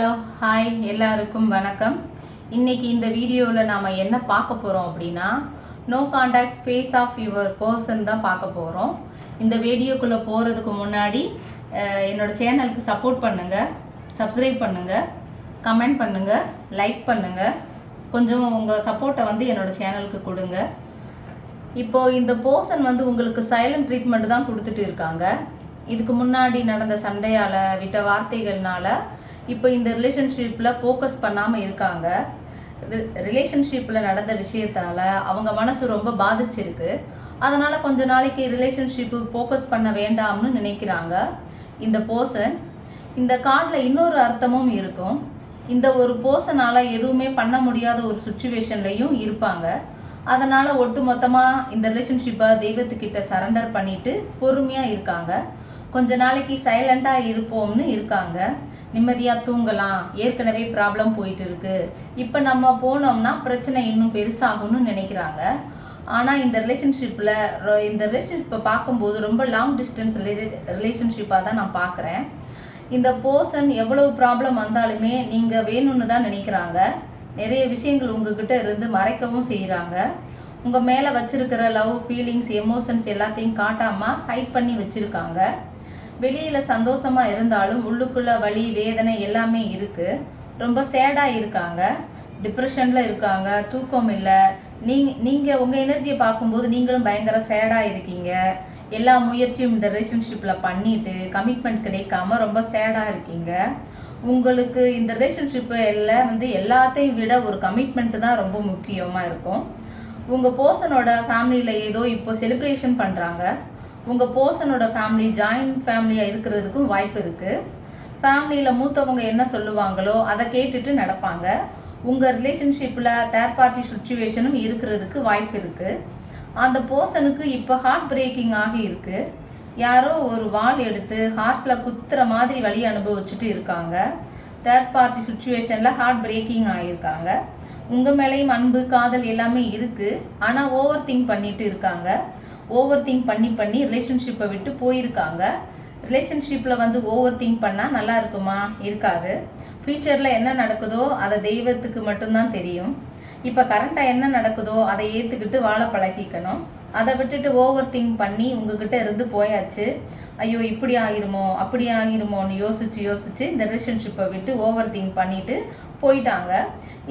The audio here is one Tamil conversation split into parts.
ஹலோ ஹாய் எல்லாருக்கும் வணக்கம். இன்னைக்கு இந்த வீடியோவில் நாம் என்ன பார்க்க போகிறோம் அப்படின்னா no contact phase of your person தான் பார்க்க போகிறோம். இந்த வீடியோக்குள்ளே போகிறதுக்கு முன்னாடி என்னோடய சேனலுக்கு சப்போர்ட் பண்ணுங்கள், சப்ஸ்கிரைப் பண்ணுங்கள், கமெண்ட் பண்ணுங்கள், லைக் பண்ணுங்கள். கொஞ்சம் உங்கள் சப்போர்ட்டை என்னோடய சேனலுக்கு கொடுங்க. இப்போது இந்த பர்சன் உங்களுக்கு சைலண்ட் ட்ரீட்மெண்ட் தான் கொடுத்துட்டு இருக்காங்க. இதுக்கு முன்னாடி நடந்த சண்டையால் விட்ட வார்த்தைகள்னால இப்போ இந்த ரிலேஷன்ஷிப்பில் ஃபோக்கஸ் பண்ணாமல் இருக்காங்க. ரிலேஷன்ஷிப்பில் நடந்த விஷயத்தால் அவங்க மனசு ரொம்ப பாதிச்சிருக்கு. அதனால் கொஞ்ச நாளைக்கு ரிலேஷன்ஷிப்பு ஃபோக்கஸ் பண்ண வேண்டாம்னு நினைக்கிறாங்க இந்த பர்சன். இந்த கார்டில் இன்னொரு அர்த்தமும் இருக்கும். இந்த ஒரு பர்சனால் எதுவுமே பண்ண முடியாத ஒரு சுச்சுவேஷன்லையும் இருப்பாங்க. அதனால் ஒட்டு மொத்தமாக இந்த ரிலேஷன்ஷிப்பை தெய்வத்துக்கிட்ட சரண்டர் பண்ணிவிட்டு பொறுமையாக இருக்காங்க. கொஞ்ச நாளைக்கு சைலண்ட்டாக இருப்போம்னு இருக்காங்க. நிம்மதியாக தூங்கலாம், ஏற்கனவே ப்ராப்ளம் போயிட்டு இருக்கு, இப்போ நம்ம போனோம்னா பிரச்சனை இன்னும் பெருசாகும்னு நினைக்கிறாங்க. ஆனால் இந்த ரிலேஷன்ஷிப்பை பார்க்கும்போது ரொம்ப லாங் டிஸ்டன்ஸ் ரிலேஷன்ஷிப்பாக தான் நான் பார்க்குறேன். இந்த பர்சன் எவ்வளவு ப்ராப்ளம் வந்தாலுமே நீங்கள் வேணும்னு தான் நினைக்கிறாங்க. நிறைய விஷயங்கள் உங்ககிட்ட இருந்து மறைக்கவும் செய்கிறாங்க. உங்கள் மேலே வச்சுருக்கிற லவ், ஃபீலிங்ஸ், எமோஷன்ஸ் எல்லாத்தையும் காட்டாமல் ஹைட் பண்ணி வச்சுருக்காங்க. வெளியில் சந்தோஷமாக இருந்தாலும் உள்ளுக்குள்ளே வலி, வேதனை எல்லாமே இருக்குது. ரொம்ப சேடாக இருக்காங்க, டிப்ரெஷனில் இருக்காங்க, தூக்கம் இல்லை. நீங்கள் உங்கள் எனர்ஜியை பார்க்கும்போது நீங்களும் பயங்கர சேடாக இருக்கீங்க. எல்லா முயற்சியும் இந்த ரிலேஷன்ஷிப்பில் பண்ணிவிட்டு கமிட்மெண்ட் கிடைக்காம ரொம்ப சேடாக இருக்கீங்க. உங்களுக்கு இந்த ரிலேஷன்ஷிப்பில் எல்லாத்தையும் விட ஒரு கமிட்மெண்ட்டு தான் ரொம்ப முக்கியமாக இருக்கும். உங்கள் பர்சனோட ஃபேமிலியில் ஏதோ இப்போ செலிப்ரேஷன் பண்ணுறாங்க. உங்கள் பர்சனோட ஃபேமிலி ஜாயிண்ட் ஃபேமிலியாக இருக்கிறதுக்கும் வாய்ப்பு இருக்குது. ஃபேமிலியில் மூத்தவங்க என்ன சொல்லுவாங்களோ அதை கேட்டுட்டு நடப்பாங்க. உங்கள் ரிலேஷன்ஷிப்பில் தேர்ட் பார்ட்டி சுச்சுவேஷனும் இருக்கிறதுக்கு வாய்ப்பு இருக்குது. அந்த பர்சனுக்கு இப்போ ஹார்ட் பிரேக்கிங் ஆகி இருக்குது. யாரோ ஒரு வாள் எடுத்து ஹார்ட்டில் குத்துற மாதிரி வலி அனுபவிச்சுட்டு இருக்காங்க. தேர்ட் பார்ட்டி சுச்சுவேஷனில் ஹார்ட் பிரேக்கிங் ஆகியிருக்காங்க. உங்கள் மேலேயும் அன்பு, காதல் எல்லாமே இருக்குது. ஆனால் ஓவர் திங்க் பண்ணிட்டு இருக்காங்க. ஓவர் திங்க் பண்ணி ரிலேஷன்ஷிப்பை விட்டு போயிருக்காங்க. ரிலேஷன்ஷிப்பில் ஓவர் திங்க் பண்ணால் நல்லா இருக்குமா? இருக்காது. ஃப்யூச்சரில் என்ன நடக்குதோ அதை தெய்வத்துக்கு மட்டும்தான் தெரியும். இப்போ கரண்ட்டாக என்ன நடக்குதோ அதை ஏற்றுக்கிட்டு வாழ பழகிக்கணும். அதை விட்டுட்டு ஓவர் திங்க் பண்ணி உங்ககிட்ட இருந்து போயாச்சு. ஐயோ இப்படி ஆகிருமோ அப்படி ஆகிருமோன்னு யோசிச்சு இந்த ரிலேஷன்ஷிப்பை விட்டு ஓவர் திங்க் பண்ணிட்டு போயிட்டாங்க.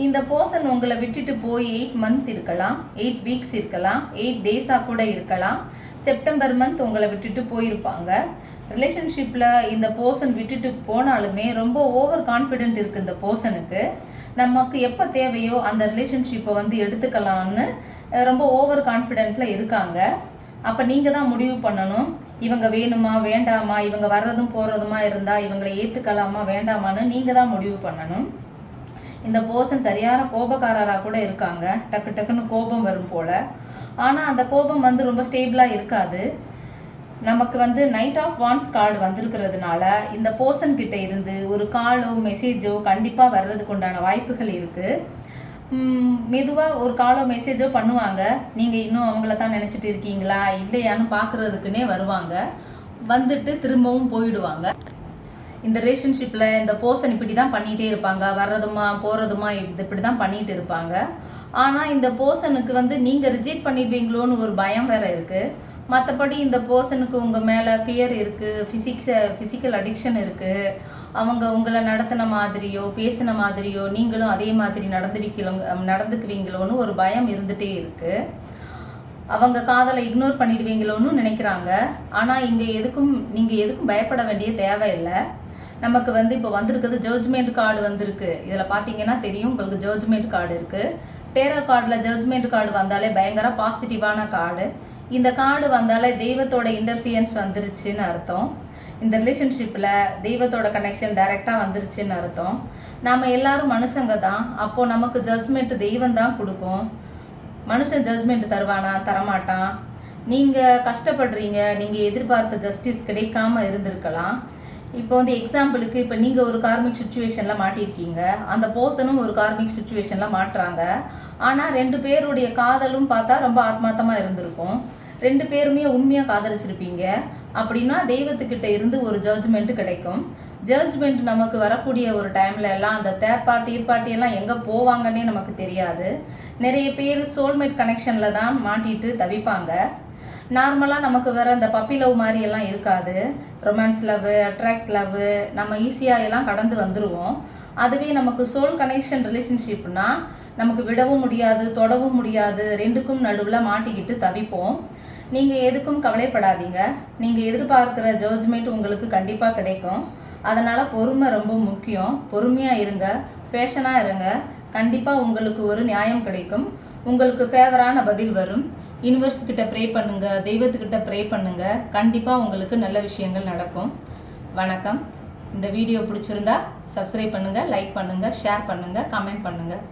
இந்த பர்சன் உங்களை விட்டுட்டு போய் 8 மந்த் இருக்கலாம், 8 வீக்ஸ் இருக்கலாம், 8 டேஸாக கூட இருக்கலாம். செப்டம்பர் மந்த் உங்களை விட்டுட்டு போயிருப்பாங்க. ரிலேஷன்ஷிப்பில் இந்த பர்சன் விட்டுட்டு போனாலுமே ரொம்ப ஓவர் கான்ஃபிடென்ட் இருக்குது இந்த பர்சனுக்கு. நமக்கு எப்போ தேவையோ அந்த ரிலேஷன்ஷிப்பை எடுத்துக்கலாம்னு ரொம்ப ஓவர் கான்ஃபிடென்ட்டில் இருக்காங்க. அப்போ நீங்கள் தான் முடிவு பண்ணணும். இவங்க வேணுமா வேண்டாமா, இவங்க வர்றதும் போகிறதுமா இருந்தால் இவங்களை ஏற்றுக்கலாமா வேண்டாமான்னு நீங்கள் தான் முடிவு பண்ணணும். இந்த பர்சன் சரியான கோபக்காரராக கூட இருக்காங்க. டக்கு டக்குன்னு கோபம் வரும் போல். ஆனால் அந்த கோபம் ரொம்ப ஸ்டேபிளாக இருக்காது. நமக்கு நைட் ஆஃப் வான்ஸ் கார்டு வந்திருக்கிறதுனால இந்த பர்சன் கிட்ட இருந்து ஒரு காலோ மெசேஜோ கண்டிப்பாக வர்றதுக்கு உண்டான வாய்ப்புகள் இருக்குது. மெதுவாக ஒரு காலோ மெசேஜோ பண்ணுவாங்க. நீங்கள் இன்னும் அவங்கள தான் நினச்சிட்டு இருக்கீங்களா இல்லையான்னு பார்க்குறதுக்குன்னே வருவாங்க. வந்துட்டு திரும்பவும் போயிடுவாங்க. இந்த ரிலேஷன்ஷிப்பில் இந்த பர்சன் இப்படி தான் பண்ணிகிட்டே இருப்பாங்க. வர்றதுமா போகிறதுமா இப்படி தான் பண்ணிகிட்டு இருப்பாங்க. ஆனால் இந்த பர்சனுக்கு நீங்கள் ரிஜெக்ட் பண்ணிடுவீங்களோன்னு ஒரு பயம் வேறு இருக்குது. மற்றபடி இந்த பர்சனுக்கு உங்கள் மேலே ஃபியர் இருக்குது, ஃபிசிக்கல் அடிக்ஷன் இருக்குது. அவங்க உங்களை நடத்தின மாதிரியோ பேசின மாதிரியோ நீங்களும் அதே மாதிரி நடந்துக்குவீங்களோன்னு ஒரு பயம் இருந்துகிட்டே இருக்குது. அவங்க காதலை இக்னோர் பண்ணிடுவீங்களோன்னு நினைக்கிறாங்க. ஆனால் நீங்கள் எதுக்கும் பயப்பட வேண்டிய தேவையில்லை. நமக்கு இப்போ வந்திருக்குது ஜட்ஜ்மெண்ட் கார்டு வந்திருக்கு. இதில் பார்த்தீங்கன்னா தெரியும் உங்களுக்கு ஜட்ஜ்மெண்ட் கார்டு இருக்குது. டேரோ கார்டில் ஜட்ஜ்மெண்ட் கார்டு வந்தாலே பயங்கர பாசிட்டிவான கார்டு. இந்த கார்டு வந்தாலே தெய்வத்தோட இன்டர்ஃபியன்ஸ் வந்துருச்சுன்னு அர்த்தம். இந்த ரிலேஷன்ஷிப்பில் தெய்வத்தோட கனெக்ஷன் டைரெக்டாக வந்துருச்சுன்னு அர்த்தம். நாம் எல்லாரும் மனுஷங்க தான். அப்போது நமக்கு ஜட்ஜ்மெண்ட் தெய்வம் தான் கொடுக்கும். மனுஷன் ஜட்ஜ்மெண்ட் தருவானா? தரமாட்டான். நீங்கள் கஷ்டப்படுறீங்க, நீங்கள் எதிர்பார்த்த ஜஸ்டிஸ் கிடைக்காம இருந்திருக்கலாம். இப்போ எக்ஸாம்பிளுக்கு இப்போ நீங்கள் ஒரு கார்மிக் சுச்சுவேஷனில் மாட்டியிருக்கீங்க, அந்த பர்சனும் ஒரு கார்மிக் சுச்சுவேஷனில் மாட்டுறாங்க. ஆனால் 2 பேருடைய காதலும் பார்த்தா ரொம்ப ஆத்மார்த்தமாக இருந்திருக்கும். 2 பேருமே உண்மையாக காதலிச்சிருப்பீங்க. அப்படின்னா தெய்வத்துக்கிட்ட இருந்து ஒரு ஜட்ஜ்மெண்ட்டு கிடைக்கும். ஜட்ஜ்மெண்ட் நமக்கு வரக்கூடிய ஒரு டைமில் எல்லாம் அந்த தேர்ட் பார்ட்டி எல்லாம் எங்கே போவாங்கன்னே நமக்கு தெரியாது. நிறைய பேர் சோல்மேட் கனெக்ஷனில் தான் மாட்டிட்டு தவிப்பாங்க. நார்மலாக நமக்கு வர அந்த பப்பி லவ் மாதிரி எல்லாம் இருக்காது. ரொமான்ஸ் லவ், அட்ராக்ட் லவ் நம்ம ஈஸியாக எல்லாம் கடந்து வந்துடுவோம். அதுவே நமக்கு சோல் கனெக்ஷன் ரிலேஷன்ஷிப்னா நமக்கு விடவும் முடியாது, தொடவும் முடியாது, ரெண்டுக்கும் நடுவில் மாட்டிக்கிட்டு தவிப்போம். நீங்கள் எதுக்கும் கவலைப்படாதீங்க. நீங்கள் எதிர்பார்க்குற ஜட்ஜ்மெண்ட் உங்களுக்கு கண்டிப்பாக கிடைக்கும். அதனால் பொறுமை ரொம்ப முக்கியம். பொறுமையாக இருங்க, ஃபேஷனாக இருங்க. கண்டிப்பாக உங்களுக்கு ஒரு நியாயம் கிடைக்கும். உங்களுக்கு ஃபேவரான பதில் வரும். யூனிவர்ஸ் கிட்ட ப்ரே பண்ணுங்கள், தெய்வத்துக்கிட்ட ப்ரே பண்ணுங்கள். கண்டிப்பாக உங்களுக்கு நல்ல விஷயங்கள் நடக்கும். வணக்கம். இந்த வீடியோ பிடிச்சிருந்தா சப்ஸ்கிரைப் பண்ணுங்கள், லைக் பண்ணுங்கள், ஷேர் பண்ணுங்கள், கமெண்ட் பண்ணுங்கள்.